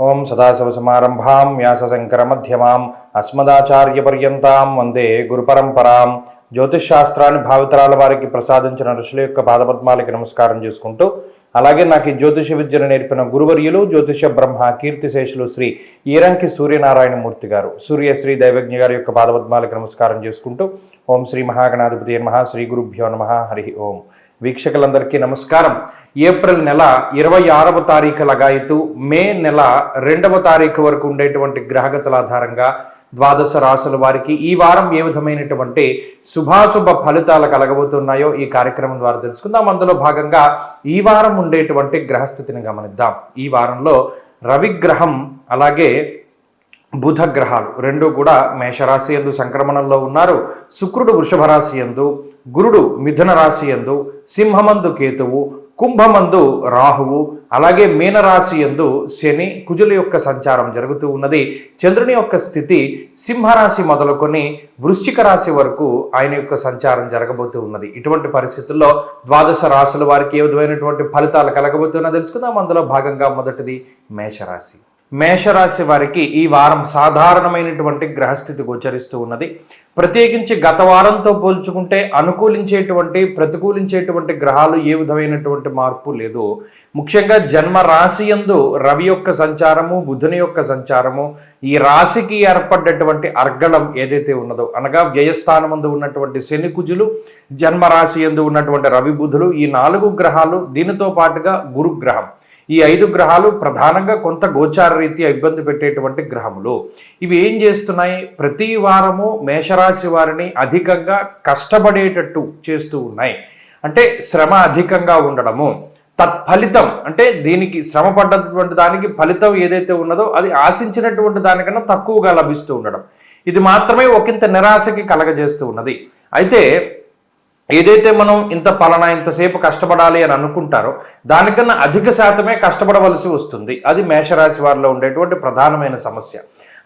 ఓం సదాశివసమారంభాం వ్యాసశంకరమధ్యమాం అస్మదాచార్యపర్యంతాం వందే గురుపరంపరాం. జ్యోతిష్శాస్త్రాన్ని భావితరాల వారికి ప్రసాదించిన ఋషుల యొక్క పాదపద్మాలకి నమస్కారం చేసుకుంటూ, అలాగే నాకు ఈ జ్యోతిష విద్యను నేర్పిన గురువర్యులు జ్యోతిష బ్రహ్మ కీర్తిశేషులు శ్రీ ఈరంకి సూర్యనారాయణమూర్తి గారు, సూర్యశ్రీ దైవజ్ఞ గారి యొక్క పాదపద్మాలకి నమస్కారం చేసుకుంటూ, ఓం శ్రీ మహాగణాధిపతి నమః, శ్రీ గురుభ్యో నమః, హరి ఓం. వీక్షకులందరికీ నమస్కారం. ఏప్రిల్ నెల 26వ తారీఖు లగాయతు మే నెల 2వ తారీఖు వరకు ఉండేటువంటి గ్రహగతుల ఆధారంగా ద్వాదశ రాశుల వారికి ఈ వారం ఏ విధమైనటువంటి శుభాశుభ ఫలితాలు కలగబోతున్నాయో ఈ కార్యక్రమం ద్వారా తెలుసుకుందాం. అందులో భాగంగా ఈ వారం ఉండేటువంటి గ్రహస్థితిని గమనిద్దాం. ఈ వారంలో రవిగ్రహం అలాగే బుధ గ్రహాలు రెండు కూడా మేషరాశి యందు సంక్రమణంలో ఉన్నారు. శుక్రుడు వృషభ రాశి యందు, గురుడు మిథున రాశి యందు, సింహమందు కేతువు, కుంభమందు రాహువు, అలాగే మీనరాశి యందు శని, కుజుల యొక్క సంచారం జరుగుతూ ఉన్నది. చంద్రుని యొక్క స్థితి సింహరాశి మొదలుకొని వృశ్చిక రాశి వరకు ఆయన యొక్క సంచారం జరగబోతూ ఉన్నది. ఇటువంటి పరిస్థితుల్లో ద్వాదశ రాశుల వారికి ఏ విధమైనటువంటి ఫలితాలు కలగబోతున్నా తెలుసుకుందాం. అందులో భాగంగా మొదటిది మేషరాశి. మేషరాశి వారికి ఈ వారం సాధారణమైనటువంటి గ్రహస్థితి గోచరిస్తూ ఉన్నది. ప్రత్యేకించి గత వారంతో పోల్చుకుంటే అనుకూలించేటువంటి ప్రతికూలించేటువంటి గ్రహాలు ఏ విధమైనటువంటి మార్పు లేదు. ముఖ్యంగా జన్మ రాశి యందు రవి యొక్క సంచారము, బుధుని యొక్క సంచారము, ఈ రాశికి ఏర్పడ్డటువంటి అర్గళం ఏదైతే ఉన్నదో అనగా వ్యయస్థానమందు ఉన్నటువంటి శని కుజులు, జన్మరాశి యందు ఉన్నటువంటి రవి బుధులు, ఈ 4 గ్రహాలు, దీనితో పాటుగా గురుగ్రహం, ఈ 5 గ్రహాలు ప్రధానంగా కొంత గోచార రీత్యా ఇబ్బంది పెట్టేటువంటి గ్రహములు. ఇవి ఏం చేస్తున్నాయి? ప్రతి వారము మేషరాశి వారిని అధికంగా కష్టపడేటట్టు చేస్తూ ఉన్నాయి. అంటే శ్రమ అధికంగా ఉండడము, తత్ఫలితం అంటే దీనికి శ్రమ పడ్డటువంటి దానికి ఫలితం ఏదైతే ఉన్నదో అది ఆశించినటువంటి దానికన్నా తక్కువగా లభిస్తూ ఉండడం, ఇది మాత్రమే ఒకంత నిరాశకి కలగజేస్తూ ఉన్నది. అయితే ఏదైతే మనం ఇంత పలానా ఇంతసేపు కష్టపడాలి అని అనుకుంటారో దానికన్నా అధిక శాతమే కష్టపడవలసి వస్తుంది. అది మేషరాశి వారిలో ఉండేటువంటి ప్రధానమైన సమస్య.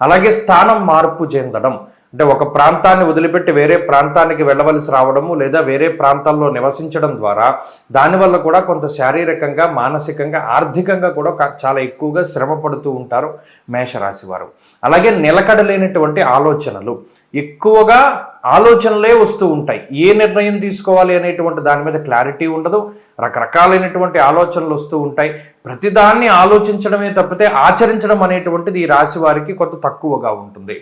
అలాగే స్థానం మార్పు చెందడం, అంటే ఒక ప్రాంతాన్ని వదిలిపెట్టి వేరే ప్రాంతానికి వెళ్ళవలసి రావడము, లేదా వేరే ప్రాంతాల్లో నివసించడం ద్వారా దానివల్ల కూడా కొంత శారీరకంగా, మానసికంగా, ఆర్థికంగా కూడా చాలా ఎక్కువగా శ్రమ పడుతూ ఉంటారు మేషరాశి వారు. అలాగే నిలకడలేనటువంటి ఆలోచనలు, ఎక్కువగా ఆలోచనలే వస్తూ ఉంటాయి. ఏ నిర్ణయం తీసుకోవాలి అనేటువంటి దాని మీద క్లారిటీ ఉండదు. రకరకాలైనటువంటి ఆలోచనలు వస్తూ ఉంటాయి. ప్రతిదాన్ని ఆలోచించడమే తప్పితే ఆచరించడం అనేటువంటిది ఈ రాశి వారికి కొంత తక్కువగా ఉంటుంది.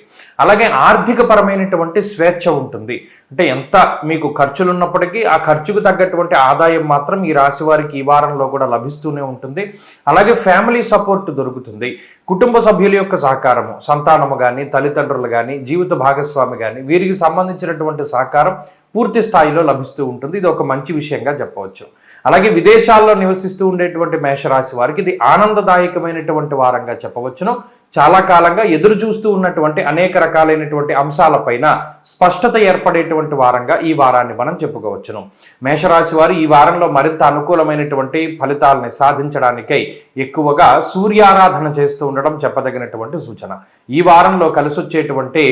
అలాగే ఆర్థిక పరమైనటువంటి స్వేచ్ఛ ఉంటుంది. అంటే ఎంత మీకు ఖర్చులు ఉన్నప్పటికీ ఆ ఖర్చుకు తగ్గటువంటి ఆదాయం మాత్రం ఈ రాశి వారికి ఈ వారంలో కూడా లభిస్తూనే ఉంటుంది. అలాగే ఫ్యామిలీ సపోర్ట్ దొరుకుతుంది. కుటుంబ సభ్యుల యొక్క సహకారము, సంతానము కానీ, తల్లిదండ్రులు కానీ, జీవిత భాగస్వామి కానీ, వీరికి సంబంధించినటువంటి సహకారం పూర్తి స్థాయిలో లభిస్తూ ఉంటుంది. ఇది ఒక మంచి విషయంగా చెప్పవచ్చు. అలాగే విదేశాల్లో నివసిస్తూ ఉండేటువంటి మేషరాశి వారికి ఇది ఆనందదాయకమైనటువంటి వారంగా చెప్పవచ్చును. చాలా కాలంగా ఎదురు చూస్తూ ఉన్నటువంటి అనేక రకాలైనటువంటి అంశాలపైన స్పష్టత ఏర్పడేటువంటి వారంగా ఈ వారాన్ని మనం చెప్పుకోవచ్చును. మేషరాశి వారు ఈ వారంలో మరింత అనుకూలమైనటువంటి ఫలితాలని సాధించడానికై ఎక్కువగా సూర్యారాధన చేస్తూ ఉండడం చెప్పదగినటువంటి సూచన. ఈ వారంలో కలిసి వచ్చేటువంటి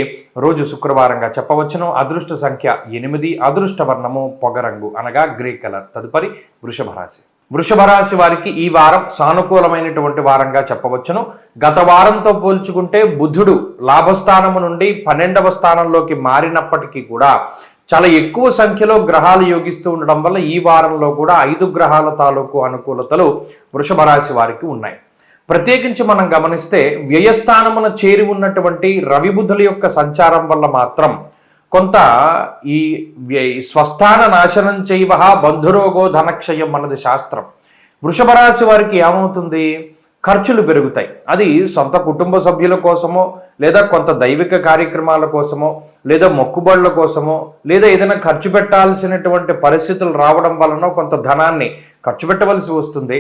రోజు శుక్రవారంగా చెప్పవచ్చును. అదృష్ట సంఖ్య 8, అదృష్ట వర్ణము పొగరంగు అనగా గ్రే కలర్. తదుపరి వృషభ రాశి. వృషభ రాశి వారికి ఈ వారం సానుకూలమైనటువంటి వారంగా చెప్పవచ్చును. గత వారంతో పోల్చుకుంటే బుధుడు లాభస్థానము నుండి 12వ స్థానంలోకి మారినప్పటికీ కూడా చాలా ఎక్కువ సంఖ్యలో గ్రహాలు యోగిస్తూ ఉండడం వల్ల ఈ వారంలో కూడా 5 గ్రహాల తాలూకు అనుకూలతలు వృషభ రాశి వారికి ఉన్నాయి. ప్రత్యేకించి మనం గమనిస్తే వ్యయస్థానమున చేరి ఉన్నటువంటి రవి బుధుల యొక్క సంచారం వల్ల మాత్రం కొంత ఈ స్వస్థాన నాశనం చేయవ బంధురోగో ధనక్షయం అన్నది శాస్త్రం. వృషభ రాశి వారికి ఏమవుతుంది? ఖర్చులు పెరుగుతాయి. అది సొంత కుటుంబ సభ్యుల కోసమో, లేదా కొంత దైవిక కార్యక్రమాల కోసమో, లేదా మొక్కుబడుల కోసమో, లేదా ఏదైనా ఖర్చు పెట్టాల్సినటువంటి పరిస్థితులు రావడం వలన కొంత ధనాన్ని ఖర్చు పెట్టవలసి వస్తుంది.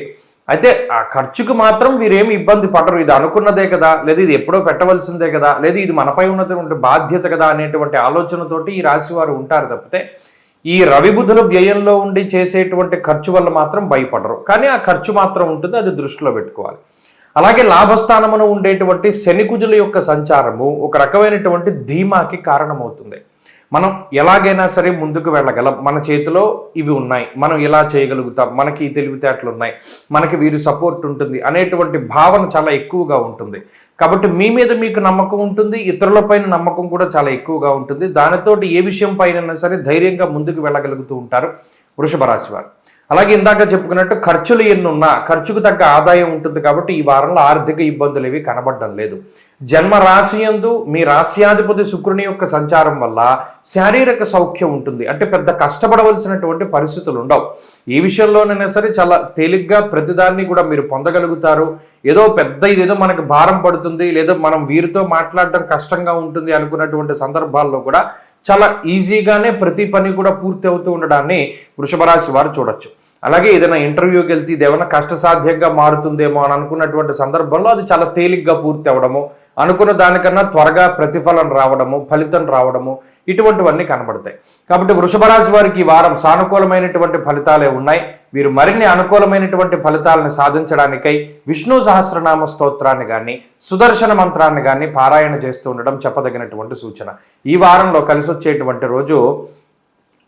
అయితే ఆ ఖర్చుకు మాత్రం వీరేమి ఇబ్బంది పడరు. ఇది అనుకున్నదే కదా, లేదా ఇది ఎప్పుడో పెట్టవలసిందే కదా, లేదా ఇది మనపై ఉన్నటువంటి బాధ్యత కదా అనేటువంటి ఆలోచనతోటి ఈ రాశి వారు ఉంటారు తప్పితే ఈ రవి బుధులు వ్యయంలో ఉండి చేసేటువంటి ఖర్చు వల్ల మాత్రం భయపడరు. కానీ ఆ ఖర్చు మాత్రం ఉంటుంది, అది దృష్టిలో పెట్టుకోవాలి. అలాగే లాభస్థానమును ఉండేటువంటి శని కుజుల యొక్క సంచారము ఒక రకమైనటువంటి ధీమాకి కారణమవుతుంది. మనం ఎలాగైనా సరే ముందుకు వెళ్ళగలం, మన చేతిలో ఇవి ఉన్నాయి, మనం ఇలా చేయగలుగుతాం, మనకి ఈ తెలివితేటలు ఉన్నాయి, మనకి వీరి సపోర్ట్ ఉంటుంది అనేటువంటి భావన చాలా ఎక్కువగా ఉంటుంది. కాబట్టి మీ మీద మీకు నమ్మకం ఉంటుంది, ఇతరులపైన నమ్మకం కూడా చాలా ఎక్కువగా ఉంటుంది. దానితోటి ఏ విషయం పైన సరే ధైర్యంగా ముందుకు వెళ్ళగలుగుతూ ఉంటారు వృషభ రాశి వారు. అలాగే ఇందాక చెప్పుకున్నట్టు ఖర్చులు ఎన్నున్నా ఖర్చుకు తగ్గ ఆదాయం ఉంటుంది. కాబట్టి ఈ వారంలో ఆర్థిక ఇబ్బందులు ఏవి కనబడడం లేదు. జన్మ రాశి యందు మీ రాశ్యాధిపతి శుక్రుని యొక్క సంచారం వల్ల శారీరక సౌఖ్యం ఉంటుంది. అంటే పెద్ద కష్టపడవలసినటువంటి పరిస్థితులు ఉండవు. ఈ విషయంలోనైనా సరే చాలా తేలిగ్గా ప్రతిదాన్ని కూడా మీరు పొందగలుగుతారు. ఏదో పెద్ద ఇదేదో మనకు భారం పడుతుంది, లేదా మనం వీరితో మాట్లాడడం కష్టంగా ఉంటుంది అనుకున్నటువంటి సందర్భాల్లో కూడా చాలా ఈజీగానే ప్రతి పని కూడా పూర్తి అవుతూ ఉండడాన్ని వృషభ రాశి వారు చూడొచ్చు. అలాగే ఏదైనా ఇంటర్వ్యూకి వెళ్తే ఇదేమైనా కష్టసాధ్యంగా మారుతుందేమో అని అనుకున్నటువంటి సందర్భంలో అది చాలా తేలిగ్గా పూర్తి అవ్వడము, అనుకున్న దానికన్నా త్వరగా ప్రతిఫలం రావడము, ఫలితం రావడము, ఇటువంటివన్నీ కనబడతాయి. కాబట్టి వృషభ రాశి వారికి ఈ వారం సానుకూలమైనటువంటి ఫలితాలే ఉన్నాయి. వీరు మరిన్ని అనుకూలమైనటువంటి ఫలితాలను సాధించడానికై విష్ణు సహస్రనామ స్తోత్రాన్ని కానీ సుదర్శన మంత్రాన్ని కానీ పారాయణ చేస్తూ ఉండడం చెప్పదగినటువంటి సూచన. ఈ వారంలో కలిసి వచ్చేటువంటి రోజు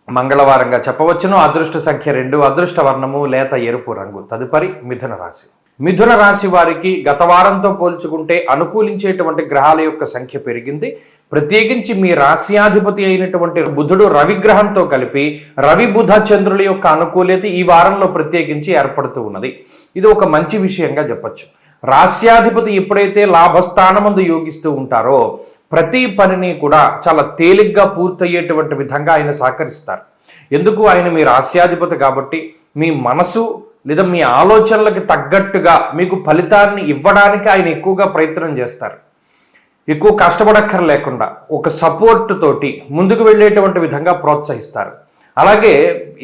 మంగళవారంగా చెప్పవచ్చును. అదృష్ట సంఖ్య 2, అదృష్ట వర్ణము లేత ఎరుపు రంగు. తదుపరి మిథున రాశి. మిథున రాశి వారికి గత వారంతో పోల్చుకుంటే అనుకూలించేటువంటి గ్రహాల యొక్క సంఖ్య పెరిగింది. ప్రత్యేకించి మీ రాశ్యాధిపతి అయినటువంటి బుధుడు రవిగ్రహంతో కలిపి రవి బుధ చంద్రుల యొక్క అనుకూలత ఈ వారంలో ప్రత్యేకించి ఏర్పడుతూ ఉన్నది. ఇది ఒక మంచి విషయంగా చెప్పచ్చు. రాశ్యాధిపతి ఎప్పుడైతే లాభస్థానమందు యోగిస్తూ ఉంటారో ప్రతి పనిని కూడా చాలా తేలిగ్గా పూర్తయ్యేటువంటి విధంగా ఆయన సహకరిస్తారు. ఎందుకు? ఆయన మీ రాశ్యాధిపతి కాబట్టి మీ మనసు లేదా మీ ఆలోచనలకు తగ్గట్టుగా మీకు ఫలితాన్ని ఇవ్వడానికి ఆయన ఎక్కువగా ప్రయత్నం చేస్తారు. ఎక్కువ కష్టపడక్కర్లేకుండా ఒక సపోర్ట్ తోటి ముందుకు వెళ్ళేటువంటి విధంగా ప్రోత్సహిస్తారు. అలాగే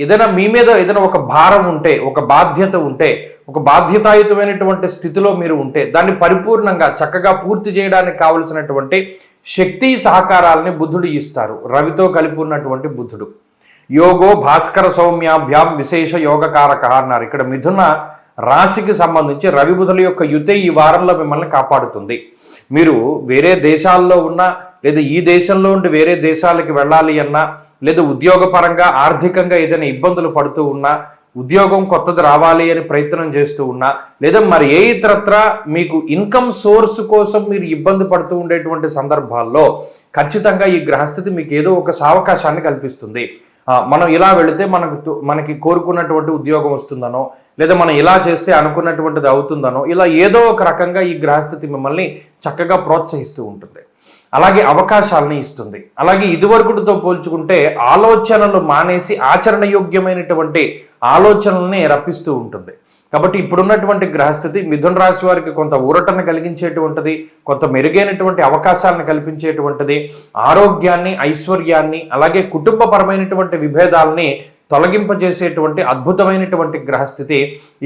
ఏదైనా మీ మీద ఏదైనా ఒక భారం ఉంటే, ఒక బాధ్యత ఉంటే, ఒక బాధ్యతాయుతమైనటువంటి స్థితిలో మీరు ఉంటే దాన్ని పరిపూర్ణంగా చక్కగా పూర్తి చేయడానికి కావలసినటువంటి శక్తి సహకారాలని బుధుడు ఇస్తారు. రవితో కలిపి ఉన్నటువంటి బుధుడు యోగో భాస్కర సౌమ్యాభ్యాం విశేష యోగకారక అన్నారు. ఇక్కడ మిథున రాశికి సంబంధించి రవి బుధుల యొక్క యుతే ఈ వారంలో మిమ్మల్ని కాపాడుతుంది. మీరు వేరే దేశాల్లో ఉన్నా, లేదా ఈ దేశంలో ఉండి వేరే దేశాలకి వెళ్ళాలి అన్నా, లేదా ఉద్యోగపరంగా ఆర్థికంగా ఏదైనా ఇబ్బందులు పడుతూ ఉన్నా, ఉద్యోగం కొత్తది రావాలి అని ప్రయత్నం చేస్తూ ఉన్నా, లేదా మరి ఏ ఇతరత్ర మీకు ఇన్కమ్ సోర్స్ కోసం మీరు ఇబ్బంది పడుతూ ఉండేటువంటి సందర్భాల్లో ఖచ్చితంగా ఈ గ్రహస్థితి మీకు ఏదో ఒక సావకాశాన్ని కల్పిస్తుంది. మనం ఇలా వెళితే మనకి కోరుకున్నటువంటి ఉద్యోగం వస్తుందనో, లేదా మనం ఇలా చేస్తే అనుకున్నటువంటిది అవుతుందనో, ఇలా ఏదో ఒక రకంగా ఈ గ్రహస్థితి మిమ్మల్ని చక్కగా ప్రోత్సహిస్తూ ఉంటుంది. అలాగే అవకాశాలని ఇస్తుంది. అలాగే ఇదివరకుతో పోల్చుకుంటే ఆలోచనలు మానేసి ఆచరణయోగ్యమైనటువంటి ఆలోచనల్ని రప్పిస్తూ ఉంటుంది. కాబట్టి ఇప్పుడున్నటువంటి గ్రహస్థితి మిథున రాశి వారికి కొంత ఊరటను కలిగించేటువంటిది, కొంత మెరుగైనటువంటి అవకాశాలను కల్పించేటువంటిది, ఆరోగ్యాన్ని, ఐశ్వర్యాన్ని, అలాగే కుటుంబపరమైనటువంటి విభేదాలని తొలగింపజేసేటువంటి అద్భుతమైనటువంటి గ్రహస్థితి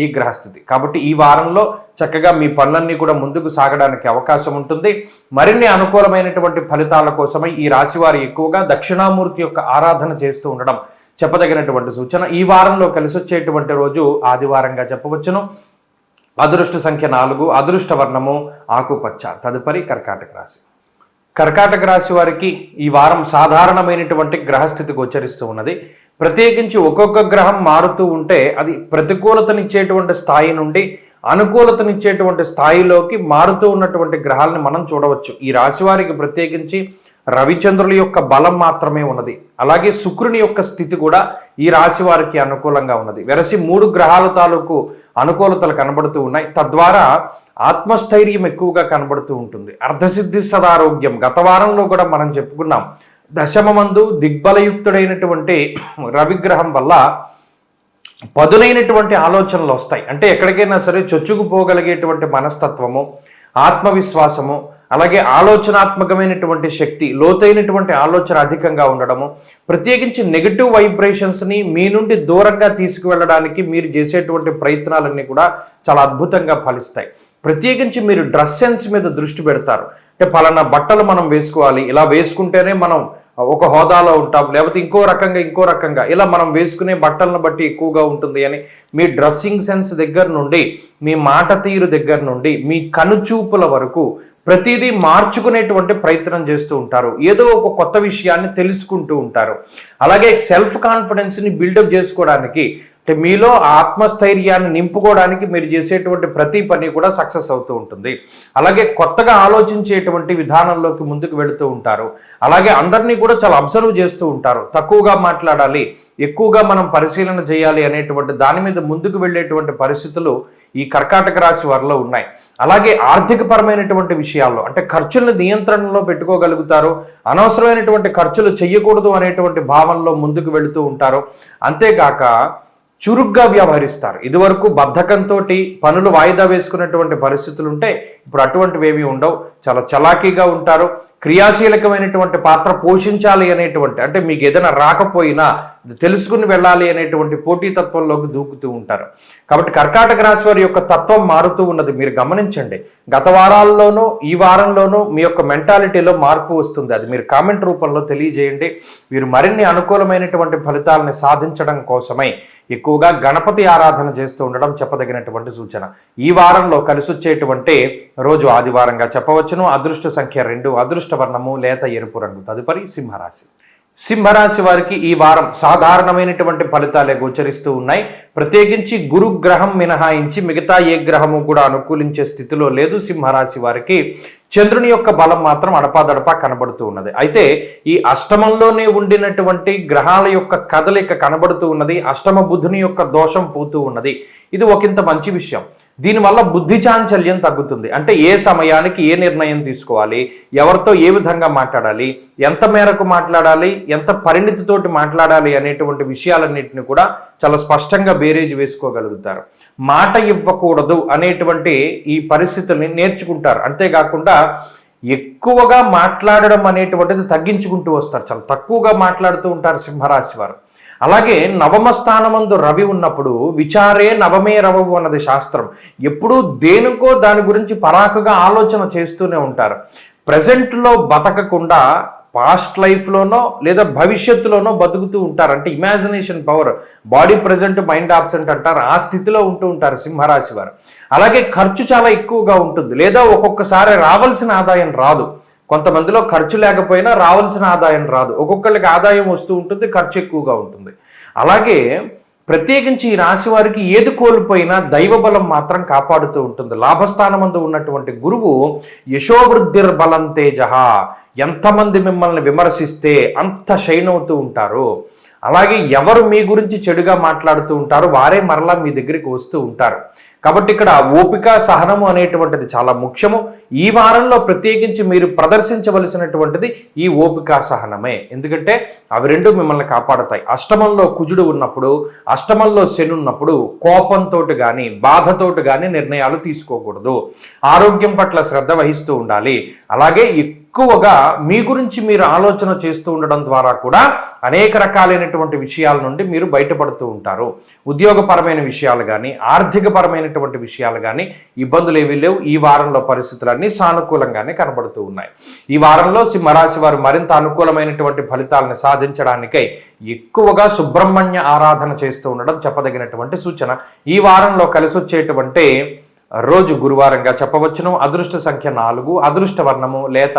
ఈ గ్రహస్థితి. కాబట్టి ఈ వారంలో చక్కగా మీ పనులన్నీ కూడా ముందుకు సాగడానికి అవకాశం ఉంటుంది. మరిన్ని అనుకూలమైనటువంటి ఫలితాల కోసమై ఈ రాశి వారు ఎక్కువగా దక్షిణామూర్తి యొక్క ఆరాధన చేస్తూ ఉండడం చెప్పదగినటువంటి సూచన. ఈ వారంలో కలిసి వచ్చేటువంటి రోజు ఆదివారంగా చెప్పవచ్చును. అదృష్ట సంఖ్య 4, అదృష్ట వర్ణము ఆకుపచ్చ. తదుపరి కర్కాటక రాశి. కర్కాటక రాశి వారికి ఈ వారం సాధారణమైనటువంటి గ్రహస్థితి గోచరిస్తూ ఉన్నది. ప్రత్యేకించి ఒక్కొక్క గ్రహం మారుతూ ఉంటే అది ప్రతికూలతనిచ్చేటువంటి స్థాయి నుండి అనుకూలతనిచ్చేటువంటి స్థాయిలోకి మారుతూ ఉన్నటువంటి గ్రహాలను మనం చూడవచ్చు. ఈ రాశి వారికి ప్రత్యేకించి రవిచంద్రుల యొక్క బలం మాత్రమే ఉన్నది. అలాగే శుక్రుని యొక్క స్థితి కూడా ఈ రాశి వారికి అనుకూలంగా ఉన్నది. వెరసి 3 గ్రహాల తాలూకు అనుకూలతలు కనబడుతూ ఉన్నాయి. తద్వారా ఆత్మస్థైర్యం ఎక్కువగా కనబడుతూ ఉంటుంది. అర్ధసిద్ధి సదారోగ్యం గత వారంలో కూడా మనం చెప్పుకున్నాం. దశమమందు దిగ్బలయుక్తుడైనటువంటి రవిగ్రహం వల్ల పదునైనటువంటి ఆలోచనలు వస్తాయి. అంటే ఎక్కడికైనా సరే చొచ్చుకుపోగలిగేటువంటి మనస్తత్వము, ఆత్మవిశ్వాసము, అలాగే ఆలోచనాత్మకమైనటువంటి శక్తి, లోతైనటువంటి ఆలోచన అధికంగా ఉండడము, ప్రత్యేకించి నెగటివ్ వైబ్రేషన్స్ని మీ నుండి దూరంగా తీసుకువెళ్ళడానికి మీరు చేసేటువంటి ప్రయత్నాలన్నీ కూడా చాలా అద్భుతంగా ఫలిస్తాయి. ప్రత్యేకించి మీరు డ్రెస్ సెన్స్ మీద దృష్టి పెడతారు. అంటే పలానా బట్టలు మనం వేసుకోవాలి, ఇలా వేసుకుంటేనే మనం ఒక హోదాలో ఉంటాం, లేకపోతే ఇంకో రకంగా ఇలా మనం వేసుకునే బట్టలను బట్టి ఎక్కువగా ఉంటుంది అని మీ డ్రెస్సింగ్ సెన్స్ దగ్గర నుండి, మీ మాట తీరు దగ్గర నుండి, మీ కనుచూపుల వరకు ప్రతిదీ మార్చుకునేటువంటి ప్రయత్నం చేస్తూ ఉంటారు, ఏదో ఒక కొత్త విషయాన్ని తెలుసుకుంటూ ఉంటారు. అలాగే సెల్ఫ్ కాన్ఫిడెన్స్ని బిల్డప్ చేసుకోవడానికి, అంటే మీలో ఆత్మస్థైర్యాన్ని నింపుకోవడానికి మీరు చేసేటువంటి ప్రతి పని కూడా సక్సెస్ అవుతూ ఉంటుంది. అలాగే కొత్తగా ఆలోచించేటువంటి విధానంలోకి ముందుకు వెళుతూ ఉంటారు. అలాగే అందరినీ కూడా చాలా అబ్జర్వ్ చేస్తూ ఉంటారు. తక్కువగా మాట్లాడాలి, ఎక్కువగా మనం పరిశీలన చేయాలి అనేటువంటి దాని మీద ముందుకు వెళ్ళేటువంటి పరిస్థితులు ఈ కర్కాటక రాశి వారిలో ఉన్నాయి. అలాగే ఆర్థిక పరమైనటువంటి విషయాల్లో, అంటే ఖర్చులను నియంత్రణలో పెట్టుకోగలుగుతారు. అనవసరమైనటువంటి ఖర్చులు చేయకూడదు అనేటువంటి భావనలో ముందుకు వెళుతూ ఉంటారు. అంతేగాక చురుగ్గా వ్యవహరిస్తారు. ఇదివరకు బద్ధకంతో పనులు వాయిదా వేసుకున్నటువంటి పరిస్థితులు ఉంటే ఇప్పుడు అటువంటివి ఏమీ ఉండవు. చాలా చలాకీగా ఉంటారు. క్రియాశీలకమైనటువంటి పాత్ర పోషించాలి అనేటువంటి, అంటే మీకు ఏదైనా రాకపోయినా తెలుసుకుని వెళ్ళాలి అనేటువంటి పోటీతత్వంలోకి దూకుతూ ఉంటారు. కాబట్టి కర్కాటక రాశి వారి యొక్క తత్వం మారుతూ ఉన్నది. మీరు గమనించండి, గత వారాల్లోనూ ఈ వారంలోనూ మీ యొక్క మెంటాలిటీలో మార్పు వస్తుంది. అది మీరు కామెంట్ రూపంలో తెలియజేయండి. వీరు మరిన్ని అనుకూలమైనటువంటి ఫలితాలను సాధించడం కోసమై ఎక్కువగా గణపతి ఆరాధన చేస్తూ ఉండడం చెప్పదగినటువంటి సూచన. ఈ వారంలో కలిసి వచ్చేటువంటి రోజు ఆదివారంగా చెప్పవచ్చును. అదృష్ట సంఖ్య 2, అదృష్ట వర్ణము లేత ఎరుపు రంగు. తదుపరి సింహరాశి. సింహరాశి వారికి ఈ వారం సాధారణమైనటువంటి ఫలితాలే గోచరిస్తూ ఉన్నాయి. ప్రత్యేకించి గురు గ్రహం మినహాయించి మిగతా ఏ గ్రహము కూడా అనుకూలించే స్థితిలో లేదు. సింహరాశి వారికి చంద్రుని యొక్క బలం మాత్రం అడపాదడపా కనబడుతూ ఉన్నది. అయితే ఈ అష్టమంలోనే ఉండినటువంటి గ్రహాల యొక్క కదలిక కనబడుతూ ఉన్నది. అష్టమ బుధుని యొక్క దోషం పోతూ ఉన్నది. ఇది ఒకంత మంచి విషయం. దీనివల్ల బుద్ధి చాంచల్యం తగ్గుతుంది. అంటే ఏ సమయానికి ఏ నిర్ణయం తీసుకోవాలి, ఎవరితో ఏ విధంగా మాట్లాడాలి, ఎంత మేరకు మాట్లాడాలి, ఎంత పరిణితితోటి మాట్లాడాలి అనేటువంటి విషయాలన్నింటినీ కూడా చాలా స్పష్టంగా బేరేజ్ వేసుకోగలుగుతారు. మాట ఇవ్వకూడదు అనేటువంటి ఈ పరిస్థితుల్ని నేర్చుకుంటారు. అంతేకాకుండా ఎక్కువగా మాట్లాడడం అనేటువంటిది తగ్గించుకుంటూ వస్తారు. చాలా తక్కువగా మాట్లాడుతూ ఉంటారు సింహరాశి వారు. అలాగే నవమ స్థానమందు రవి ఉన్నప్పుడు విచారే నవమే రవవు అన్నది శాస్త్రం. ఎప్పుడూ దేనికో దాని గురించి పరాకుగా ఆలోచన చేస్తూనే ఉంటారు. ప్రజెంట్లో బతకకుండా పాస్ట్ లైఫ్లోనో లేదా భవిష్యత్తులోనో బతుకుతూ ఉంటారు. అంటే imagination power, body present mind absent అంటారు, ఆ స్థితిలో ఉంటూ ఉంటారు సింహరాశి వారు. అలాగే ఖర్చు చాలా ఎక్కువగా ఉంటుంది, లేదా ఒక్కొక్కసారి రావాల్సిన ఆదాయం రాదు. కొంతమందిలో ఖర్చు లేకపోయినా రావాల్సిన ఆదాయం రాదు. ఒక్కొక్కరికి ఆదాయం వస్తూ ఉంటుంది, ఖర్చు ఎక్కువగా ఉంటుంది. అలాగే ప్రత్యేకించి ఈ రాశి వారికి ఏది కోల్పోయినా దైవబలం మాత్రం కాపాడుతూ ఉంటుంది. లాభస్థానమందు ఉన్నటువంటి గురువు యశోవృద్ధిర్బలం తేజః, ఎంతమంది మిమ్మల్ని విమర్శిస్తే అంత షైన్ అవుతూ ఉంటారు. అలాగే ఎవరు మీ గురించి చెడుగా మాట్లాడుతూ ఉంటారో వారే మరలా మీ దగ్గరికి వస్తూ ఉంటారు. కాబట్టి ఇక్కడ ఓపిక సహనము అనేటువంటిది చాలా ముఖ్యము. ఈ వారంలో ప్రత్యేకించి మీరు ప్రదర్శించవలసినటువంటిది ఈ ఓపిక సహనమే. ఎందుకంటే అవి రెండు మిమ్మల్ని కాపాడతాయి. అష్టమంలో కుజుడు ఉన్నప్పుడు, అష్టమంలో శని ఉన్నప్పుడు కోపంతో కానీ బాధతోటి కానీ నిర్ణయాలు తీసుకోకూడదు. ఆరోగ్యం పట్ల శ్రద్ధ వహిస్తూ ఉండాలి. అలాగే ఎక్కువగా మీ గురించి మీరు ఆలోచన చేస్తూ ఉండడం ద్వారా కూడా అనేక రకాలైనటువంటి విషయాల నుండి మీరు బయటపడుతూ ఉంటారు. ఉద్యోగపరమైన విషయాలు కానీ ఆర్థికపరమైనటువంటి విషయాలు కానీ ఇబ్బందులు ఏమీ లేవు. ఈ వారంలో పరిస్థితులన్నీ సానుకూలంగానే కనబడుతూ ఉన్నాయి. ఈ వారంలో సింహరాశి వారు మరింత అనుకూలమైనటువంటి ఫలితాలను సాధించడానికై ఎక్కువగా సుబ్రహ్మణ్య ఆరాధన చేస్తూ ఉండడం చెప్పదగినటువంటి సూచన. ఈ వారంలో కలిసి వచ్చేటువంటి రోజు గురువారంగా చెప్పవచ్చును. అదృష్ట సంఖ్య 4, అదృష్ట వర్ణము లేత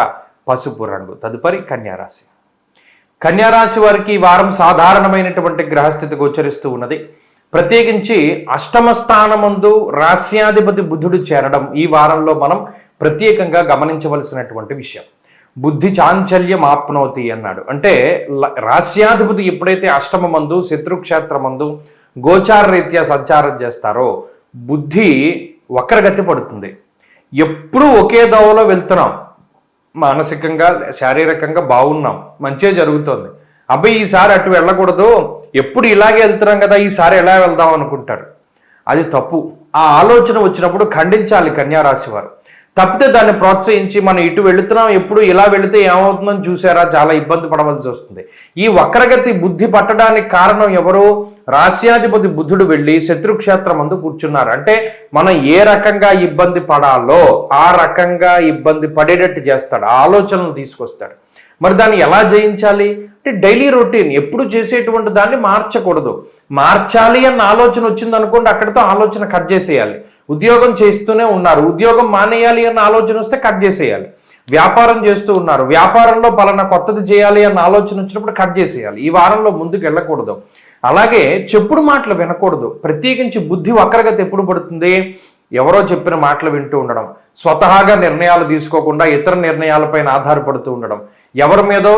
పసుపు రంగు. తదుపరి కన్యారాశి. కన్యారాశి వారికి ఈ వారం సాధారణమైనటువంటి గ్రహస్థితి గోచరిస్తూ ఉన్నది. ప్రత్యేకించి అష్టమ స్థానమందు రాస్యాధిపతి బుధుడు చేరడం ఈ వారంలో మనం ప్రత్యేకంగా గమనించవలసినటువంటి విషయం. బుద్ధి చాంచల్యం ఆప్నోతి అన్నాడు. అంటే రాస్యాధిపతి ఎప్పుడైతే అష్టమమందు శత్రుక్షేత్రమందు గోచార రీత్యా సంచారం చేస్తారో బుద్ధి వక్రగతి పడుతుంది. ఎప్పుడూ ఒకే దోవలో వెళ్తున్నాం, మానసికంగా శారీరకంగా బాగున్నాం, మంచిగా జరుగుతుంది. అబ్బాయి ఈసారి అటు వెళ్ళకూడదు, ఎప్పుడు ఇలాగే వెళ్తున్నాం కదా, ఈసారి ఎలా వెళ్దాం అనుకుంటారు. అది తప్పు. ఆ ఆలోచన వచ్చినప్పుడు ఖండించాలి కన్యారాశి వారు. తప్పితే దాన్ని ప్రోత్సహించి మనం ఇటు వెళుతున్నాం, ఎప్పుడు ఇలా వెళితే ఏమవుతుందని చూసారా, చాలా ఇబ్బంది పడవలసి వస్తుంది. ఈ వక్రగతి బుద్ధి పట్టడానికి కారణం ఎవరు? రాస్యాధిపతి బుధుడు వెళ్ళి శత్రుక్షేత్రం అందు కూర్చున్నారు. అంటే మనం ఏ రకంగా ఇబ్బంది పడాలో ఆ రకంగా ఇబ్బంది పడేటట్టు చేస్తాడు, ఆలోచనలు తీసుకొస్తాడు. మరి దాన్ని ఎలా జయించాలి అంటే డైలీ రొటీన్, ఎప్పుడు చేసేటువంటి దాన్ని మార్చకూడదు. మార్చాలి అన్న ఆలోచన వచ్చిందనుకోండి, అక్కడితో ఆలోచన కట్ చేసేయాలి. ఉద్యోగం చేస్తూనే ఉన్నారు, ఉద్యోగం మానేయాలి అన్న ఆలోచన వస్తే కట్ చేసేయాలి. వ్యాపారం చేస్తూ ఉన్నారు, వ్యాపారంలో పలానా కొత్తది చేయాలి అన్న ఆలోచన వచ్చినప్పుడు కట్ చేసేయాలి. ఈ వారంలో ముందుకు వెళ్ళకూడదు. అలాగే చెప్పుడు మాటలు వినకూడదు. ప్రత్యేకించి బుద్ధి వక్రగతి ఎప్పుడు పడుతుంది? ఎవరో చెప్పిన మాటలు వింటూ ఉండడం, స్వతహాగా నిర్ణయాలు తీసుకోకుండా ఇతర నిర్ణయాలపైన ఆధారపడుతూ ఉండడం, ఎవరి మీదో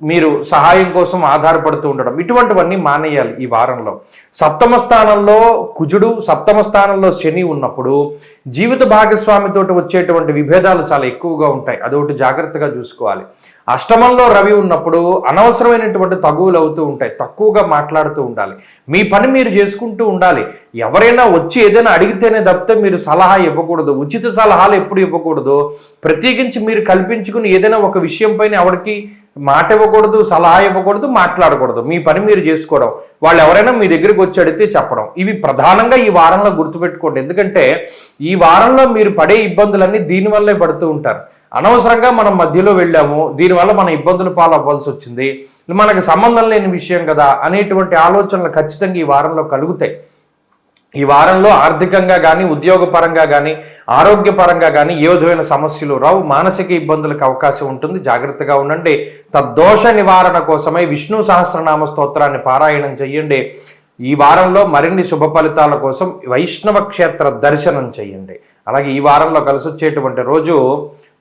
మీరు సహాయం కోసం ఆధారపడుతూ ఉండడం, ఇటువంటివన్నీ మానేయాలి. ఈ వారంలో సప్తమ స్థానంలో కుజుడు, సప్తమ స్థానంలో శని ఉన్నప్పుడు జీవిత భాగస్వామితో వచ్చేటువంటి విభేదాలు చాలా ఎక్కువగా ఉంటాయి. అదొకటి జాగ్రత్తగా చూసుకోవాలి. అష్టమంలో రవి ఉన్నప్పుడు అనవసరమైనటువంటి తగువులు అవుతూ ఉంటాయి. తక్కువగా మాట్లాడుతూ ఉండాలి. మీ పని మీరు చేసుకుంటూ ఉండాలి. ఎవరైనా వచ్చి ఏదైనా అడిగితేనే తప్పితే మీరు సలహా ఇవ్వకూడదు. ఉచిత సలహాలు ఎప్పుడు ఇవ్వకూడదు. ప్రత్యేకించి మీరు కల్పించుకుని ఏదైనా ఒక విషయం పైన ఎవరికి మాట ఇవ్వకూడదు, సలహా ఇవ్వకూడదు, మాట్లాడకూడదు. మీ పని మీరు చేసుకోవడం, వాళ్ళు ఎవరైనా మీ దగ్గరికి వచ్చి అడిగితే చెప్పడం, ఇవి ప్రధానంగా ఈ వారంలో గుర్తుపెట్టుకోండి. ఎందుకంటే ఈ వారంలో మీరు పడే ఇబ్బందులన్నీ దీనివల్లే పడుతూ ఉంటారు. అనవసరంగా మనం మధ్యలో వెళ్ళాము, దీనివల్ల మన ఇబ్బందులు పాలవ్వాల్సి వచ్చింది, మనకు సంబంధం లేని విషయం కదా అనేటువంటి ఆలోచనలు ఖచ్చితంగా ఈ వారంలో కలుగుతాయి. ఈ వారంలో ఆర్థికంగా కానీ, ఉద్యోగపరంగా కానీ, ఆరోగ్యపరంగా కానీ ఏ విధమైన సమస్యలు రావు. మానసిక ఇబ్బందులకు అవకాశం ఉంటుంది. జాగ్రత్తగా ఉండండి. తద్దోష నివారణ కోసమై విష్ణు సహస్రనామ స్తోత్రాన్ని పారాయణం చెయ్యండి. ఈ వారంలో మరిన్ని శుభ ఫలితాల కోసం వైష్ణవ క్షేత్ర దర్శనం చెయ్యండి. అలాగే ఈ వారంలో కలిసి వచ్చేటువంటి రోజు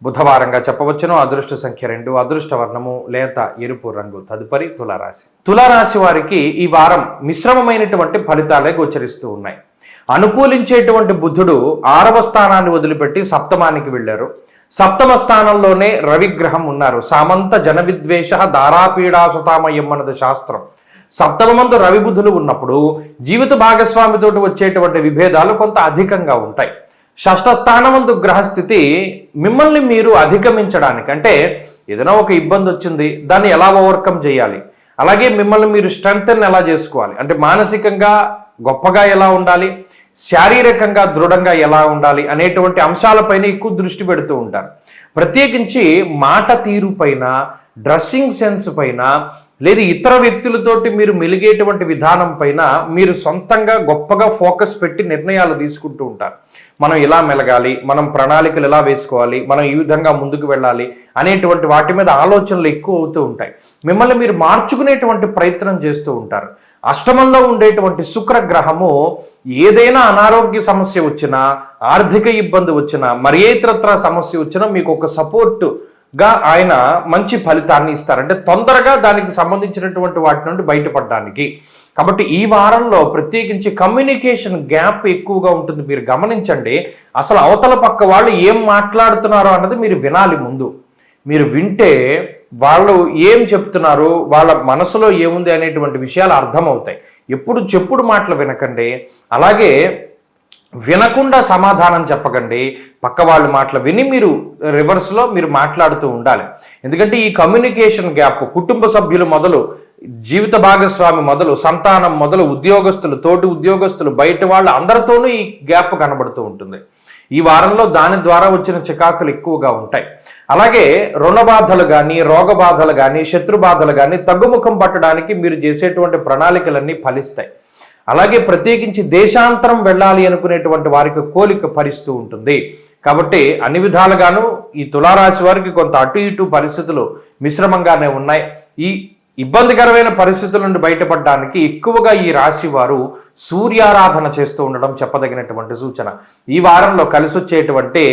బుధవారంగా చెప్పవచ్చును. అదృష్ట సంఖ్య 2, అదృష్ట వర్ణము లేత ఎరుపు రంగు. తదుపరి తులారాశి. తులారాశి వారికి ఈ వారం మిశ్రమమైనటువంటి ఫలితాలే గోచరిస్తూ ఉన్నాయి. అనుకూలించేటువంటి బుధుడు 6వ స్థానాన్ని వదిలిపెట్టి సప్తమానికి వెళ్ళారు. సప్తమ స్థానంలోనే రవిగ్రహం ఉన్నారు. సామంత జన విద్వేష దారాపీడాసుతామయం అన్నది శాస్త్రం. సప్తమందు రవి బుధులు ఉన్నప్పుడు జీవిత భాగస్వామితో వచ్చేటువంటి విభేదాలు కొంత అధికంగా ఉంటాయి. షష్ఠ స్థానమందు గ్రహస్థితి మిమ్మల్ని మీరు అధిగమించడానికి, అంటే ఏదైనా ఒక ఇబ్బంది వచ్చింది, దాన్ని ఎలా ఓవర్కమ్ చేయాలి, అలాగే మిమ్మల్ని మీరు స్ట్రెంగ్తన్ ఎలా చేసుకోవాలి, అంటే మానసికంగా గొప్పగా ఎలా ఉండాలి, శారీరకంగా దృఢంగా ఎలా ఉండాలి అనేటువంటి అంశాలపైన ఎక్కువ దృష్టి పెడుతూ ఉంటారు. ప్రత్యేకించి మాట తీరు పైన, డ్రెస్సింగ్ సెన్స్ పైన, లేదు ఇతర వ్యక్తులతోటి మీరు మెలిగేటువంటి విధానం పైన మీరు సొంతంగా గొప్పగా ఫోకస్ పెట్టి నిర్ణయాలు తీసుకుంటూ ఉంటారు. మనం ఇలా మెలగాలి, మనం ప్రణాళికలు ఎలా వేసుకోవాలి, మనం ఈ విధంగా ముందుకు వెళ్ళాలి అనేటువంటి వాటి మీద ఆలోచనలు ఎక్కువ అవుతూ ఉంటాయి. మిమ్మల్ని మీరు మార్చుకునేటువంటి ప్రయత్నం చేస్తూ ఉంటారు. అష్టమంలో ఉండేటువంటి శుక్రగ్రహము ఏదైనా అనారోగ్య సమస్య వచ్చినా, ఆర్థిక ఇబ్బంది వచ్చినా, మరేతరత్ర సమస్య వచ్చినా మీకు ఒక సపోర్టుగా ఆయన మంచి ఫలితాన్ని ఇస్తారు. అంటే తొందరగా దానికి సంబంధించినటువంటి వాటి నుండి బయటపడడానికి. కాబట్టి ఈ వారంలో ప్రత్యేకించి కమ్యూనికేషన్ గ్యాప్ ఎక్కువగా ఉంటుంది. మీరు గమనించండి, అసలు అవతల పక్క వాళ్ళు ఏం మాట్లాడుతున్నారో అన్నది మీరు వినాలి. ముందు మీరు వింటే వాళ్ళు ఏం చెప్తున్నారు, వాళ్ళ మనసులో ఏముంది అనేటువంటి విషయాలు అర్థమవుతాయి. ఎప్పుడు చెప్పుడు మాటలు వినకండి. అలాగే వినకుండా సమాధానం చెప్పకండి. పక్క వాళ్ళ మాటలు విని మీరు రివర్స్లో మీరు మాట్లాడుతూ ఉండాలి. ఎందుకంటే ఈ కమ్యూనికేషన్ గ్యాప్ కుటుంబ సభ్యులు మొదలు, జీవిత భాగస్వామి మొదలు, సంతానం మొదలు, ఉద్యోగస్తులు, తోటి ఉద్యోగస్తులు, బయట వాళ్ళు అందరితోనూ ఈ గ్యాప్ కనబడుతూ ఉంటుంది. ఈ వారంలో దాని ద్వారా వచ్చిన చికాకులు ఎక్కువగా ఉంటాయి. అలాగే రుణ బాధలు కానీ, రోగ బాధలు కానీ, శత్రు బాధలు కానీ తగ్గుముఖం పట్టడానికి మీరు చేసేటువంటి ప్రణాళికలన్నీ ఫలిస్తాయి. అలాగే ప్రత్యేకించి దేశాంతరం వెళ్ళాలి అనుకునేటువంటి వారికి కోలిక భరిస్తూ ఉంటుంది. కాబట్టి అన్ని విధాలుగాను ఈ తులారాశి వారికి కొంత అటు ఇటు పరిస్థితులు మిశ్రమంగానే ఉన్నాయి. ఈ ఇబ్బందికరమైన పరిస్థితుల నుండి బయటపడడానికి ఎక్కువగా ఈ రాశి వారు సూర్యారాధన చేస్తూ ఉండడం చెప్పదగినటువంటి సూచన. ఈ వారంలో కలిసి వచ్చేటువంటి